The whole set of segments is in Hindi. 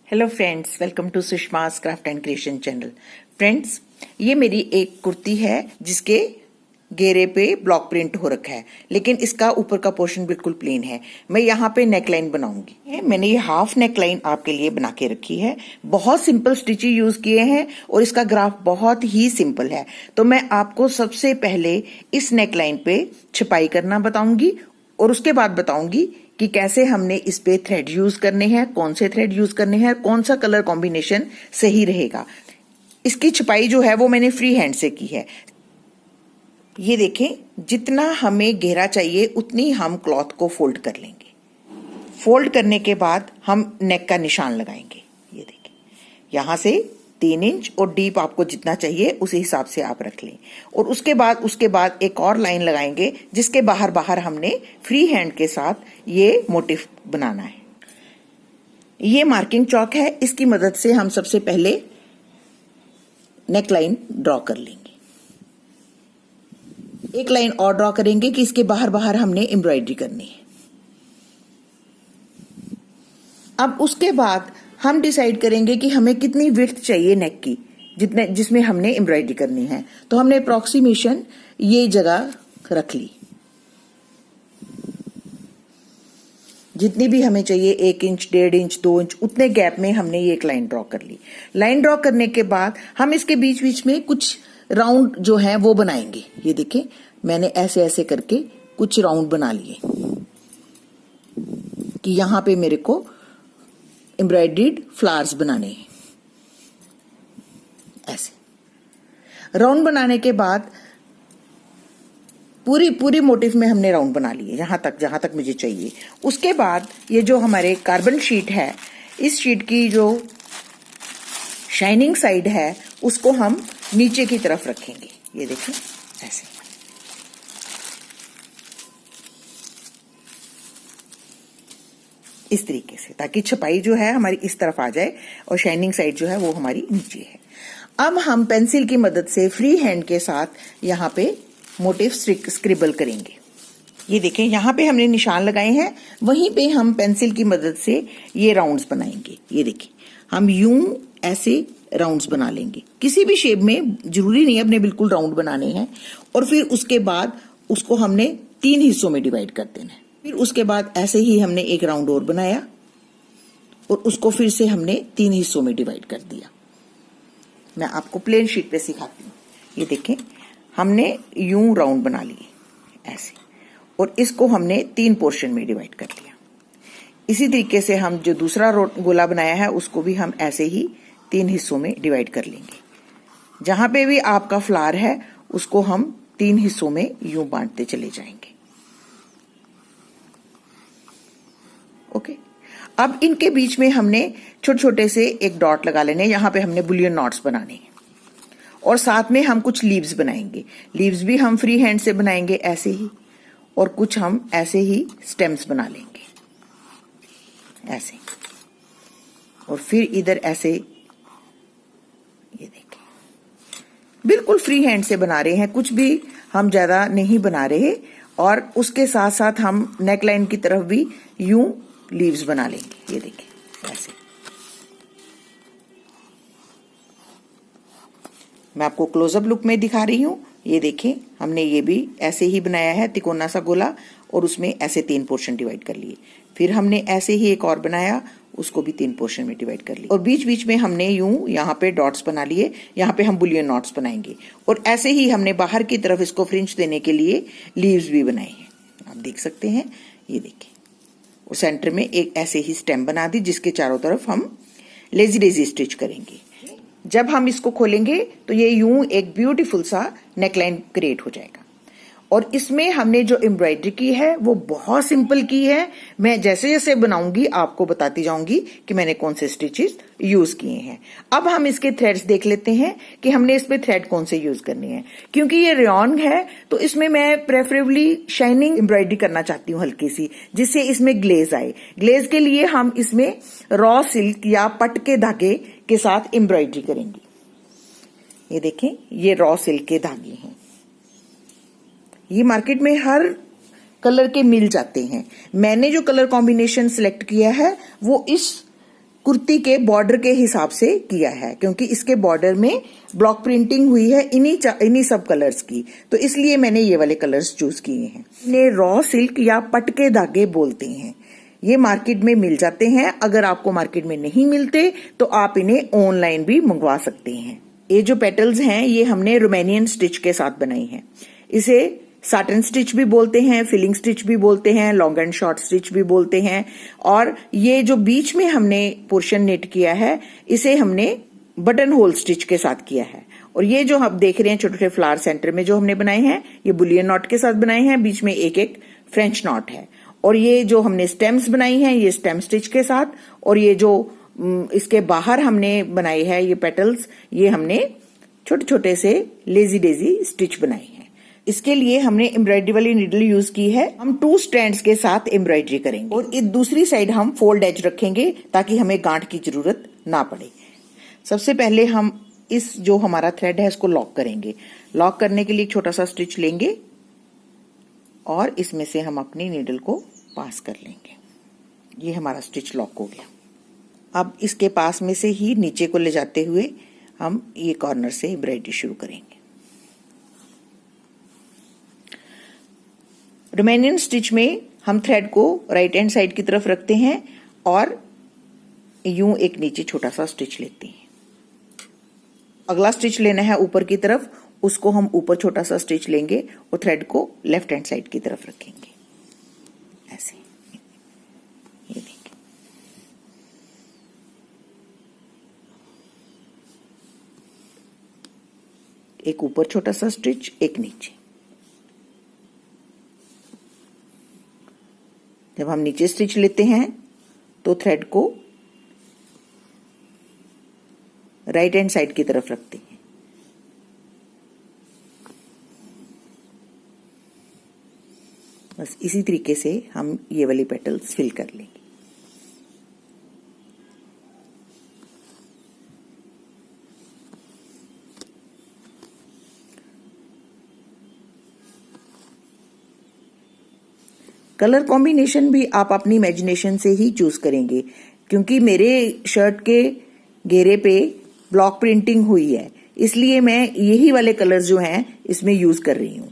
Hello friends, welcome to Sushma's craft and creation channel. Friends, ये मेरी एक कुर्ती है जिसके घेरे पे ब्लॉक प्रिंट हो रखा है, लेकिन इसका ऊपर का पोर्शन बिल्कुल प्लेन है। मैं यहाँ पे नेकलाइन बनाऊंगी। मैंने ये हाफ नेकलाइन आपके लिए बना के रखी है। बहुत सिंपल स्टिचेस यूज किए हैं और इसका ग्राफ बहुत ही सिंपल है। तो मैं आपको सबसे पहले इस नेकलाइन पे छपाई करना बताऊंगी और उसके बाद बताऊंगी कि कैसे हमने इस पे थ्रेड यूज करने हैं, कौन से थ्रेड यूज करने हैं, कौन सा कलर कॉम्बिनेशन सही रहेगा। इसकी छपाई जो है वो मैंने फ्री हैंड से की है। ये देखें, जितना हमें घेरा चाहिए उतनी हम क्लॉथ को फोल्ड कर लेंगे। फोल्ड करने के बाद हम नेक का निशान लगाएंगे। ये देखें, यहां से 3 इंच और डीप आपको जितना चाहिए उसी हिसाब से आप रख लें। और उसके बाद एक और लाइन लगाएंगे जिसके बाहर बाहर हमने फ्री हैंड के साथ ये मोटिव बनाना है। ये मार्किंग चौक है, इसकी मदद से हम सबसे पहले नेक लाइन ड्रॉ कर लेंगे। एक लाइन और ड्रॉ करेंगे कि इसके बाहर बाहर हमने एम्ब्रॉयडरी करनी है। अब उसके बाद हम डिसाइड करेंगे कि हमें कितनी विड्थ चाहिए नेक की, जिसमें हमने एम्ब्रॉयडरी करनी है। तो हमने अप्रोक्सीमेशन ये जगह रख ली। जितनी भी हमें चाहिए 1 इंच, 1.5 इंच, 2 इंच, उतने गैप में हमने ये एक लाइन ड्रॉ कर ली। लाइन ड्रॉ करने के बाद हम इसके बीच बीच में कुछ राउंड जो है वो बनाएंगे। ये देखें, मैंने ऐसे ऐसे करके कुछ राउंड बना लिए कि यहां पे मेरे को एम्ब्रॉयडर्ड फ्लावर्स बनाने हैं। ऐसे राउंड बनाने के बाद पूरी मोटिव में हमने राउंड बना लिए जहां तक मुझे चाहिए। उसके बाद ये जो हमारे कार्बन शीट है, इस शीट की जो शाइनिंग साइड है उसको हम नीचे की तरफ रखेंगे। ये देखिए, ऐसे इस तरीके से, ताकि छपाई जो है हमारी इस तरफ आ जाए और शाइनिंग साइड जो है वो हमारी नीचे है। अब हम पेंसिल की मदद से फ्री हैंड के साथ यहाँ पे मोटिव स्क्रिबल करेंगे। ये देखें, यहाँ पे हमने निशान लगाए हैं, वहीं पे हम पेंसिल की मदद से ये राउंड्स बनाएंगे। ये देखें, हम यूं ऐसे राउंड्स बना लेंगे। किसी भी शेप में, जरूरी नहीं अपने बिल्कुल राउंड बनाने हैं। और फिर उसके बाद उसको हमने 3 हिस्सों में डिवाइड कर देना है। फिर उसके बाद ऐसे ही हमने एक राउंड और बनाया और उसको फिर से हमने 3 हिस्सों में डिवाइड कर दिया। मैं आपको प्लेन शीट पे सिखाती हूँ। ये देखें, हमने यूं राउंड बना लिए ऐसे, और इसको हमने 3 पोर्शन में डिवाइड कर लिया। इसी तरीके से हम जो दूसरा गोला बनाया है उसको भी हम ऐसे ही 3 हिस्सों में डिवाइड कर लेंगे। जहां पे भी आपका फ्लावर है उसको हम 3 हिस्सों में यूं बांटते चले जाएंगे। ओके, अब इनके बीच में हमने छोटे छोटे से एक डॉट लगा लेने। यहां पे हमने बुलियन नॉट्स बनाने हैं और साथ में हम कुछ लीव्स बनाएंगे। लीव्स भी हम फ्री हैंड से बनाएंगे ऐसे ही, और कुछ हम ऐसे ही स्टेम्स बना लेंगे ऐसे। और फिर इधर ऐसे, ये देखें, बिल्कुल फ्री हैंड से बना रहे हैं, कुछ भी हम ज्यादा नहीं बना रहे। और उसके साथ साथ हम नेकलाइन की तरफ भी यूं लीव्स बना लेंगे। ये देखिए, ऐसे। मैं आपको क्लोजअप लुक में दिखा रही हूं। ये देखें, हमने ये भी ऐसे ही बनाया है, तिकोना सा गोला, और उसमें ऐसे 3 पोर्शन डिवाइड कर लिए। फिर हमने ऐसे ही एक और बनाया, उसको भी 3 पोर्शन में डिवाइड कर लिया। और बीच बीच में हमने यूं यहाँ पे डॉट्स बना लिए। यहाँ पे हम बुलियन नॉट्स बनाएंगे। और ऐसे ही हमने बाहर की तरफ इसको फ्रिंज देने के लिए लीव्स भी बनाए हैं, आप देख सकते हैं। ये देखिए, और सेंटर में एक ऐसे ही स्टेम बना दी जिसके चारों तरफ हम लेजी डेजी स्टिच करेंगे। जब हम इसको खोलेंगे तो ये यूं एक ब्यूटीफुल सा नेकलाइन क्रिएट हो जाएगा। और इसमें हमने जो एम्ब्रॉयडरी की है वो बहुत सिंपल की है। मैं जैसे जैसे बनाऊंगी आपको बताती जाऊंगी कि मैंने कौन से स्टिचेस यूज किए हैं। अब हम इसके थ्रेड्स देख लेते हैं कि हमने इसमें थ्रेड कौन से यूज करने हैं। क्योंकि ये रेयॉन है तो इसमें मैं प्रेफरेबली शाइनिंग एम्ब्रॉयडरी करना चाहती हूँ हल्की सी, जिससे इसमें ग्लेज आए। ग्लेज के लिए हम इसमें रॉ सिल्क या पट के धागे के साथ एम्ब्रॉयडरी करेंगे। ये देखें, ये रॉ सिल्क के धागे हैं। ये मार्केट में हर कलर के मिल जाते हैं। मैंने जो कलर कॉम्बिनेशन सिलेक्ट किया है वो इस कुर्ती के बॉर्डर के हिसाब से किया है, क्योंकि इसके बॉर्डर में ब्लॉक प्रिंटिंग हुई है इन्हीं सब कलर्स की, तो इसलिए मैंने ये वाले कलर्स चूज किए हैं। इन्हें रॉ सिल्क या पट के धागे बोलते हैं। ये मार्केट में मिल जाते हैं। अगर आपको मार्केट में नहीं मिलते तो आप इन्हें ऑनलाइन भी मंगवा सकते हैं। ये जो पेटल्स हैं ये हमने रोमानियन स्टिच के साथ बनाई हैं। इसे साटन स्टिच भी बोलते हैं, फिलिंग स्टिच भी बोलते हैं, लॉन्ग एंड शॉर्ट स्टिच भी बोलते हैं। और ये जो बीच में हमने पोर्शन नेट किया है इसे हमने बटन होल स्टिच के साथ किया है। और ये जो आप देख रहे हैं छोटे छोटे फ्लावर सेंटर में जो हमने बनाए हैं ये बुलियन नॉट के साथ बनाए हैं, बीच में एक एक फ्रेंच नॉट है। और ये जो हमने स्टेम्स बनाई हैं ये स्टेम स्टिच के साथ, और ये जो इसके बाहर हमने बनाई है ये पेटल्स, ये हमने छोटे छोटे से लेजी डेजी स्टिच बनाई है। इसके लिए हमने एम्ब्रॉयडरी वाली नीडल यूज की है। हम 2 स्ट्रैंड्स के साथ एम्ब्रॉयडरी करेंगे और इस दूसरी साइड हम फोल्ड एज रखेंगे ताकि हमें गांठ की जरूरत ना पड़े। सबसे पहले हम इस जो हमारा थ्रेड है इसको लॉक करेंगे। लॉक करने के लिए एक छोटा सा स्टिच लेंगे और इसमें से हम अपनी नीडल को पास कर लेंगे। ये हमारा स्टिच लॉक हो गया। अब इसके पास में से ही नीचे को ले जाते हुए हम ये कॉर्नर से एम्ब्रॉयडरी शुरू करेंगे। रोमानियन स्टिच में हम थ्रेड को राइट हैंड साइड की तरफ रखते हैं और यूं एक नीचे छोटा सा स्टिच लेते हैं। अगला स्टिच लेना है ऊपर की तरफ, उसको हम ऊपर छोटा सा स्टिच लेंगे और थ्रेड को लेफ्ट हैंड साइड की तरफ रखेंगे ऐसे। ये देखिए, एक ऊपर छोटा सा स्टिच, एक नीचे। जब हम नीचे स्टिच लेते हैं तो थ्रेड को राइट हैंड साइड की तरफ रखते हैं। बस इसी तरीके से हम ये वाली पेटल्स फिल कर लेंगे। कलर कॉम्बिनेशन भी आप अपनी इमेजिनेशन से ही चूज करेंगे, क्योंकि मेरे शर्ट के घेरे पे ब्लॉक प्रिंटिंग हुई है, इसलिए मैं यही वाले कलर्स जो हैं इसमें यूज कर रही हूं।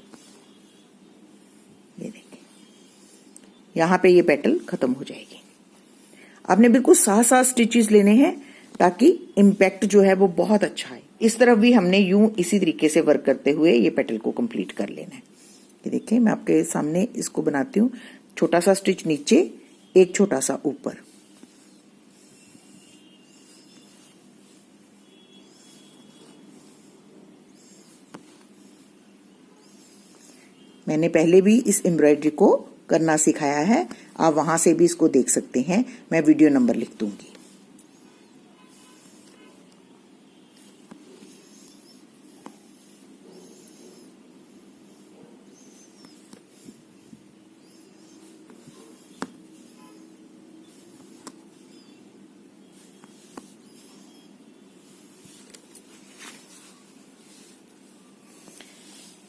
ये देखिए, यहां पे ये पेटल खत्म हो जाएगी। आपने बिल्कुल साथ साथ स्टिचेस लेने हैं ताकि इम्पैक्ट जो है वो बहुत अच्छा है। इस तरफ भी हमने यूं इसी तरीके से वर्क करते हुए ये पेटल को कंप्लीट कर लेना है। ये देखिए, मैं आपके सामने इसको बनाती हूँ। छोटा सा स्टिच नीचे, एक छोटा सा ऊपर। मैंने पहले भी इस एम्ब्रॉयडरी को करना सिखाया है, आप वहां से भी इसको देख सकते हैं। मैं वीडियो नंबर लिख दूंगी।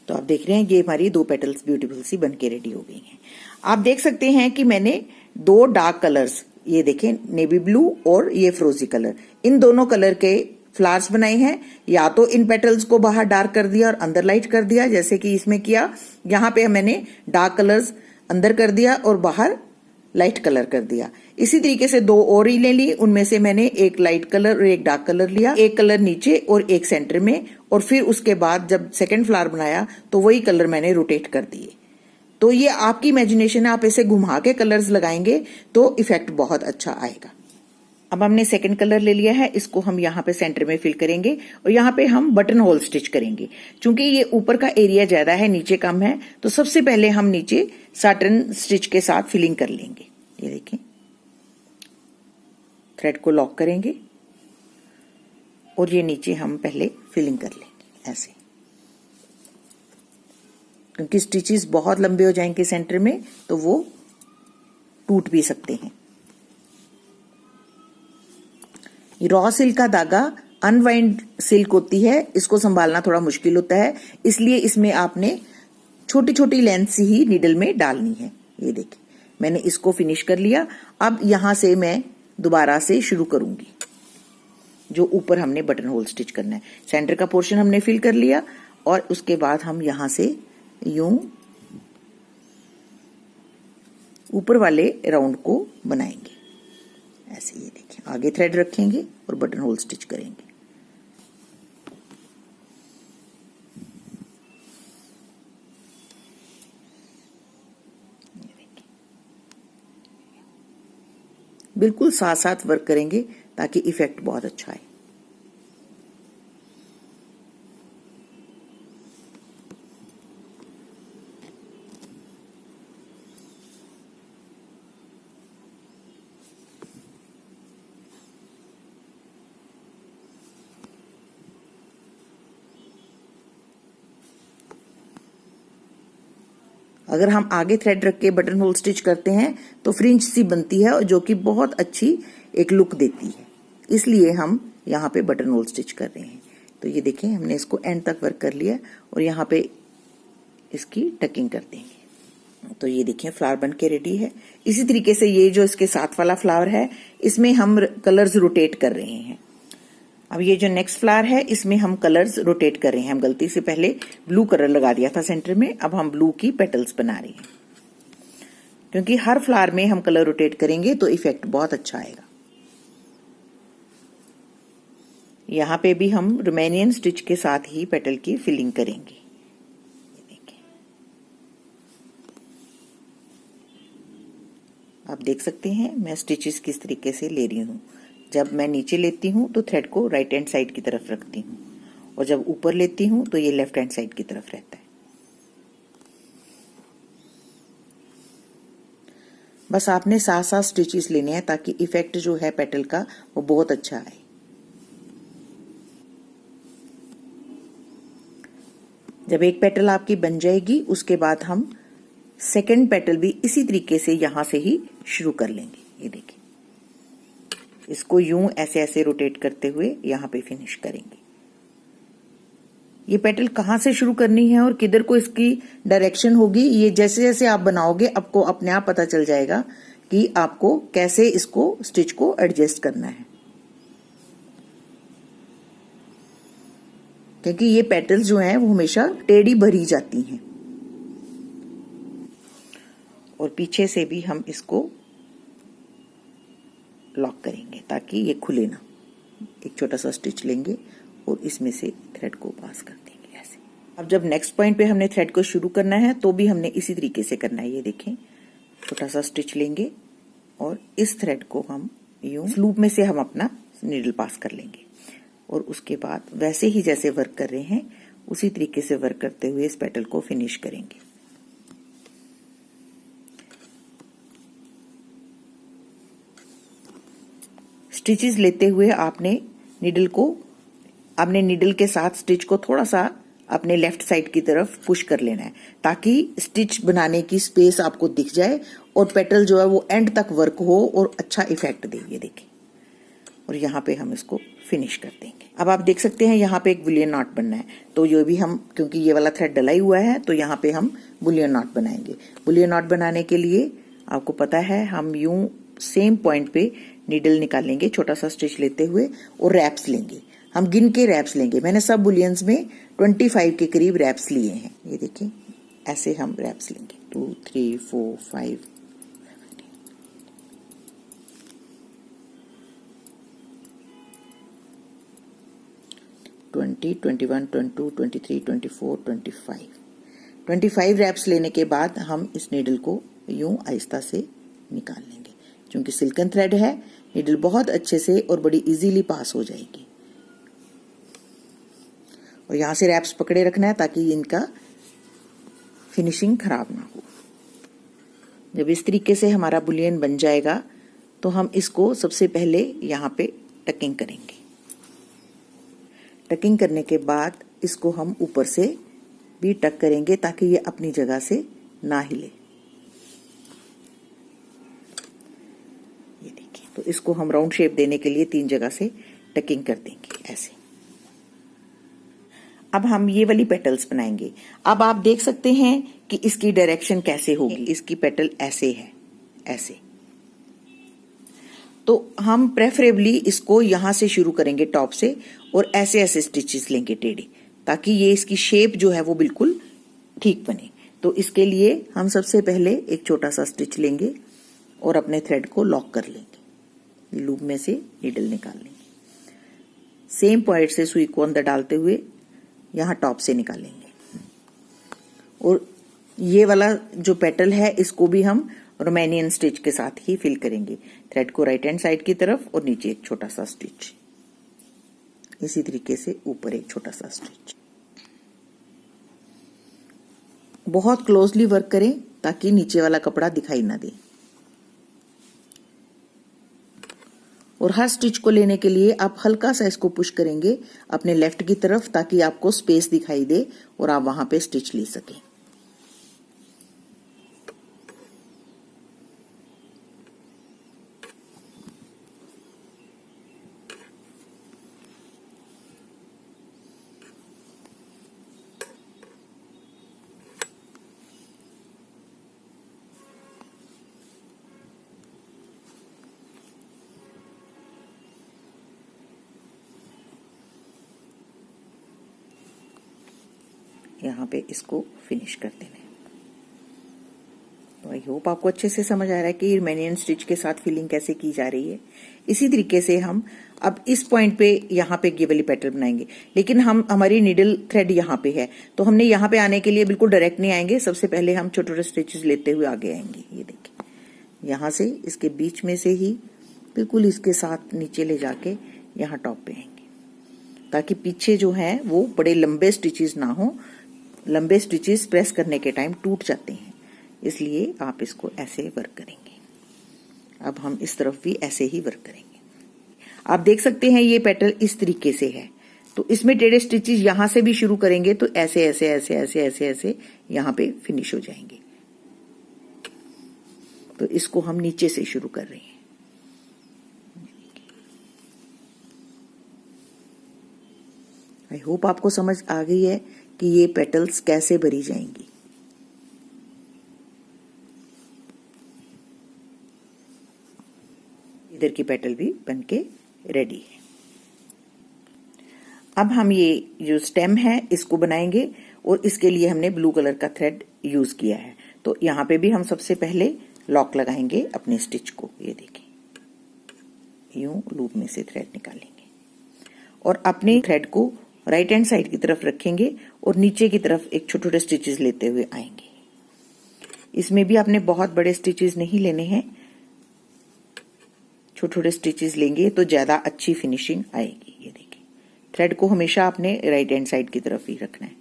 तो आप देख रहे हैं ये हमारी 2 पेटल्स ब्यूटीफुल सी बनके रेडी हो गई हैं। आप देख सकते हैं कि मैंने 2 डार्क कलर्स, ये देखें नेवी ब्लू और ये फ्रोजी कलर, इन दोनों कलर के फ्लावर्स बनाए हैं। या तो इन पेटल्स को बाहर डार्क कर दिया और अंदर लाइट कर दिया, जैसे कि इसमें किया। यहाँ पे मैंने डार्क कलर्स अंदर कर दिया और बाहर लाइट कलर कर दिया। इसी तरीके से 2 और ले ली, उनमें से मैंने एक लाइट कलर और एक डार्क कलर लिया, एक कलर नीचे और एक सेंटर में। और फिर उसके बाद जब सेकंड फ्लावर बनाया तो वही कलर मैंने रोटेट कर दिए। तो ये आपकी इमेजिनेशन है, आप इसे घुमा के कलर्स लगाएंगे तो इफेक्ट बहुत अच्छा आएगा। अब हमने सेकंड कलर ले लिया है, इसको हम यहाँ पे सेंटर में फिल करेंगे और यहाँ पे हम बटन होल स्टिच करेंगे। चूंकि ये ऊपर का एरिया ज्यादा है, नीचे कम है, तो सबसे पहले हम नीचे साटन स्टिच के साथ फिलिंग कर लेंगे। ये देखिए, थ्रेड को लॉक करेंगे और ये नीचे हम पहले फिलिंग कर लेंगे ऐसे, क्योंकि स्टिचेस बहुत लंबे हो जाएंगे सेंटर में तो वो टूट भी सकते हैं। रॉ सिल्क का धागा अनवाइंड सिल्क होती है, इसको संभालना थोड़ा मुश्किल होता है, इसलिए इसमें आपने छोटी छोटी लेंथ से ही नीडल में डालनी है। ये देखिए, मैंने इसको फिनिश कर लिया। अब यहां से मैं दोबारा से शुरू करूंगी। जो ऊपर हमने बटन होल स्टिच करना है, सेंटर का पोर्शन हमने फिल कर लिया और उसके बाद हम यहां से यूं ऊपर वाले राउंड को बनाएंगे। ऐसे ये देखिए, आगे थ्रेड रखेंगे और बटन होल स्टिच करेंगे। बिल्कुल साथ साथ वर्क करेंगे ताकि इफेक्ट बहुत अच्छा आए। अगर हम आगे थ्रेड रख के बटन होल स्टिच करते हैं तो फ्रिंज सी बनती है और जो कि बहुत अच्छी एक लुक देती है, इसलिए हम यहाँ पे बटन होल स्टिच कर रहे हैं। तो ये देखें, हमने इसको एंड तक वर्क कर लिया और यहाँ पे इसकी टकिंग कर देंगे। तो ये देखें, फ्लावर बन के रेडी है। इसी तरीके से ये जो इसके साथ वाला फ्लावर है, इसमें हम कलर्स रोटेट कर रहे हैं। अब ये जो नेक्स्ट फ्लावर है, इसमें हम कलर्स रोटेट कर रहे हैं। हम गलती से पहले ब्लू कलर लगा दिया था सेंटर में, अब हम ब्लू की पेटल्स बना रहे हैं। क्योंकि हर फ्लावर में हम कलर रोटेट करेंगे तो इफेक्ट बहुत अच्छा आएगा। यहाँ पे भी हम रोमेनियन स्टिच के साथ ही पेटल की फिलिंग करेंगे। ये देखिए, आप देख सकते हैं मैं स्टिचेस किस तरीके से ले रही हूँ। जब मैं नीचे लेती हूँ तो थ्रेड को राइट हैंड साइड की तरफ रखती हूँ और जब ऊपर लेती हूँ तो ये लेफ्ट हैंड साइड की तरफ रहता है। बस आपने साथ साथ स्टिचेस लेने हैं ताकि इफेक्ट जो है पेटल का वो बहुत अच्छा आए। जब एक पेटल आपकी बन जाएगी उसके बाद हम सेकंड पेटल भी इसी तरीके से यहां से ही शुरू कर लेंगे। ये देखिए, इसको यूं ऐसे ऐसे रोटेट करते हुए यहां पे फिनिश करेंगे। ये पेटल कहां से शुरू करनी है और किधर को इसकी डायरेक्शन होगी, ये जैसे जैसे आप बनाओगे आपको अपने आप पता चल जाएगा कि आपको कैसे इसको स्टिच को एडजस्ट करना है। क्योंकि ये पेटल्स जो हैं वो हमेशा टेढ़ी भरी जाती हैं। और पीछे से भी हम इसको लॉक करेंगे ताकि ये खुले ना। एक छोटा सा स्टिच लेंगे और इसमें से थ्रेड को पास कर देंगे ऐसे। अब जब नेक्स्ट पॉइंट पे हमने थ्रेड को शुरू करना है तो भी हमने इसी तरीके से करना है। ये देखें, छोटा सा स्टिच लेंगे और इस थ्रेड को हम यूं लूप में से हम अपना नीडल पास कर लेंगे और उसके बाद वैसे ही जैसे वर्क कर रहे हैं उसी तरीके से वर्क करते हुए इस पेटल को फिनिश करेंगे। स्टिचेस लेते हुए आपने नीडल के साथ स्टिच को थोड़ा सा अपने लेफ्ट साइड की तरफ पुश कर लेना है ताकि स्टिच बनाने की स्पेस आपको दिख जाए और पेटल जो है वो एंड तक वर्क हो और अच्छा इफेक्ट दे। ये देखिए, और यहाँ पे हम इसको फिनिश कर देंगे। अब आप देख सकते हैं यहाँ पे एक बुलियन नॉट बनना है, तो ये भी हम, क्योंकि ये वाला थ्रेड डला ही हुआ है तो यहाँ पे हम बुलियन नॉट बनाएंगे। बुलियन नॉट बनाने के लिए आपको पता है हम यूं सेम पॉइंट पे नीडल निकालेंगे छोटा सा स्टिच लेते हुए और रैप्स लेंगे। हम गिन के रैप्स लेंगे। मैंने सब बुलियंस में 25 के करीब रैप्स लिए हैं। ये देखिए, ऐसे हम रैप्स लेंगे 2 3 4 5 20 21 22 23 24 25 रैप्स लेने के बाद हम इस नीडल को यूं आहिस्ता से निकाल लेंगे। क्योंकि सिल्कन थ्रेड है, नीडल बहुत अच्छे से और बड़ी इजीली पास हो जाएगी। और यहां से रैप्स पकड़े रखना है ताकि इनका फिनिशिंग खराब ना हो। जब इस तरीके से हमारा बुलियन बन जाएगा तो हम इसको सबसे पहले यहाँ पे टकिंग करेंगे। टकिंग करने के बाद इसको हम ऊपर से भी टक करेंगे ताकि ये अपनी जगह से ना हिले। ये देखिए, तो इसको हम राउंड शेप देने के लिए 3 जगह से टकिंग कर देंगे ऐसे। अब हम ये वाली पेटल्स बनाएंगे। अब आप देख सकते हैं कि इसकी डायरेक्शन कैसे होगी। इसकी पेटल ऐसे है, ऐसे। तो हम प्रेफरेबली इसको यहाँ से शुरू करेंगे टॉप से और ऐसे ऐसे स्टिचेस लेंगे टेढ़े, ताकि ये इसकी शेप जो है वो बिल्कुल ठीक बने। तो इसके लिए हम सबसे पहले एक छोटा सा स्टिच लेंगे और अपने थ्रेड को लॉक कर लेंगे, लूप में से नीडल निकाल लेंगे, सेम पॉइंट से सुई को अंदर डालते हुए यहाँ टॉप से निकालेंगे। और ये वाला जो पेटल है इसको भी हम रोमानियन स्टिच के साथ ही फिल करेंगे। थ्रेड को राइट हैंड साइड की तरफ और नीचे एक छोटा सा स्टिच, इसी तरीके से ऊपर एक छोटा सा स्टिच। बहुत क्लोजली वर्क करें ताकि नीचे वाला कपड़ा दिखाई ना दे। और हर स्टिच को लेने के लिए आप हल्का सा इसको पुश करेंगे अपने लेफ्ट की तरफ, ताकि आपको स्पेस दिखाई दे और आप वहां पे स्टिच ले सकें। यहाँ पे इसको फिनिश कर देना है। तो आई होप आपको अच्छे से समझ आ रहा है कि रोमानियन स्टिच के साथ फिलिंग कैसे की जा रही है। इसी तरीके से हम अब इस पॉइंट पे यहाँ पे ये वाली पैटर्न बनाएंगे, लेकिन हमारी नीडल थ्रेड यहाँ पे है, तो हमने यहाँ पे आने के लिए बिल्कुल डायरेक्ट नहीं आएंगे। सबसे पहले हम छोटे छोटे स्टिचेस लेते हुए आगे आएंगे। ये देखिए, यहाँ से इसके बीच में से ही बिल्कुल इसके साथ नीचे ले जाके यहाँ टॉप पे आएंगे, ताकि पीछे जो है वो बड़े लंबे स्टिचेस ना हो। लंबे स्टिचेस प्रेस करने के टाइम टूट जाते हैं, इसलिए आप इसको ऐसे वर्क करेंगे। अब हम इस तरफ भी ऐसे ही वर्क करेंगे। आप देख सकते हैं ये पैटर्न इस तरीके से है, तो इसमें टेढ़े स्टिचेस यहां से भी शुरू करेंगे तो ऐसे ऐसे ऐसे ऐसे ऐसे ऐसे यहां पे फिनिश हो जाएंगे। तो इसको हम नीचे से शुरू कर रहे हैं। आई होप आपको समझ आ गई है कि ये पेटल्स कैसे भरी जाएंगी। इधर की पेटल भी बनके रेडी है। अब हम ये जो स्टेम है इसको बनाएंगे, और इसके लिए हमने ब्लू कलर का थ्रेड यूज किया है। तो यहाँ पे भी हम सबसे पहले लॉक लगाएंगे अपने स्टिच को। ये देखें, यूं लूप में से थ्रेड निकालेंगे और अपने थ्रेड को राइट हैंड साइड की तरफ रखेंगे और नीचे की तरफ एक छोटे छोटे स्टिचेस लेते हुए आएंगे। इसमें भी आपने बहुत बड़े स्टिचेस नहीं लेने हैं, छोटे छोटे स्टिचेस लेंगे तो ज्यादा अच्छी फिनिशिंग आएगी। ये देखिए, थ्रेड को हमेशा आपने राइट हैंड साइड की तरफ ही रखना है।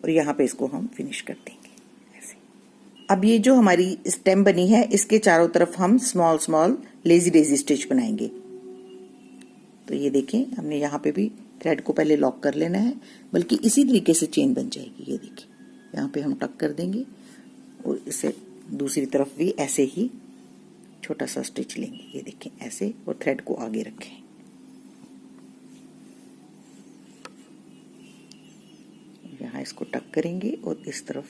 और यहाँ पे इसको हम फिनिश कर देंगे ऐसे। अब ये जो हमारी स्टेम बनी है इसके चारों तरफ हम small small lazy Daisy stitch बनाएंगे। तो ये देखें, हमने यहाँ पे भी थ्रेड को पहले लॉक कर लेना है, बल्कि इसी तरीके से चेन बन जाएगी। ये देखिए, यहाँ पे हम टक कर देंगे और इसे दूसरी तरफ भी ऐसे ही छोटा सा स्टिच लेंगे। ये देखें ऐसे, और थ्रेड को आगे रखें। यहाँ इसको टक करेंगे और इस तरफ,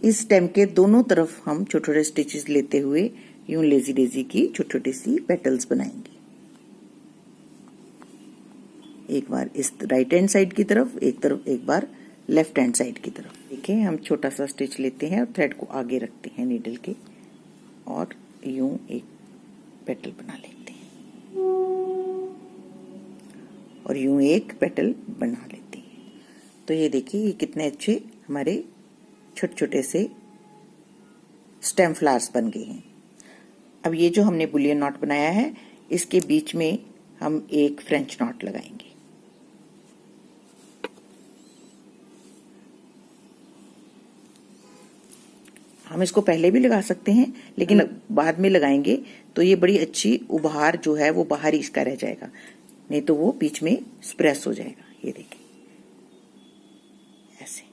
इस स्टेम के दोनों तरफ हम छोटे छोटे स्टिचेस लेते हुए यूं लेजी डेजी की छोटी छोटी सी पेटल्स बनाएंगे। एक बार इस राइट हैंड साइड की तरफ, एक बार लेफ्ट हैंड साइड की तरफ। देखिए, हम छोटा सा स्टिच लेते हैं और थ्रेड को आगे रखते हैं नीडल के, और यूं एक पेटल बना लेते हैं और यूं एक पेटल बना लेते हैं। तो ये देखिए, ये कितने अच्छे हमारे छोटे छोटे से स्टेम फ्लावर्स बन गए हैं। अब ये जो हमने बुलियन नॉट बनाया है, इसके बीच में हम एक फ्रेंच नॉट लगाएंगे। हम इसको पहले भी लगा सकते हैं, लेकिन बाद में लगाएंगे तो ये बड़ी अच्छी उभार जो है वो बाहर ही इसका रह जाएगा, नहीं तो वो बीच में स्प्रेस हो जाएगा। ये देखिए ऐसे।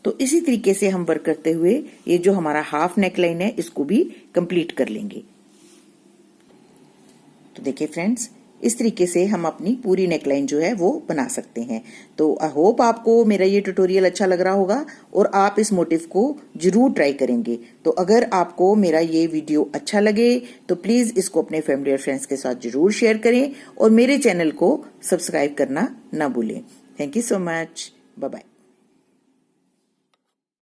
तो इसी तरीके से हम वर्क करते हुए ये जो हमारा हाफ नेक लाइन है इसको भी कंप्लीट कर लेंगे। तो देखिए फ्रेंड्स, इस तरीके से हम अपनी पूरी नेकलाइन जो है वो बना सकते हैं। तो आई होप आपको मेरा ये ट्यूटोरियल अच्छा लग रहा होगा और आप इस मोटिव को जरूर ट्राई करेंगे। तो अगर आपको मेरा ये वीडियो अच्छा लगे तो प्लीज इसको अपने फैमिली और फ्रेंड्स के साथ जरूर शेयर करें और मेरे चैनल को सब्सक्राइब करना ना भूलें। Thank you so much. Bye bye.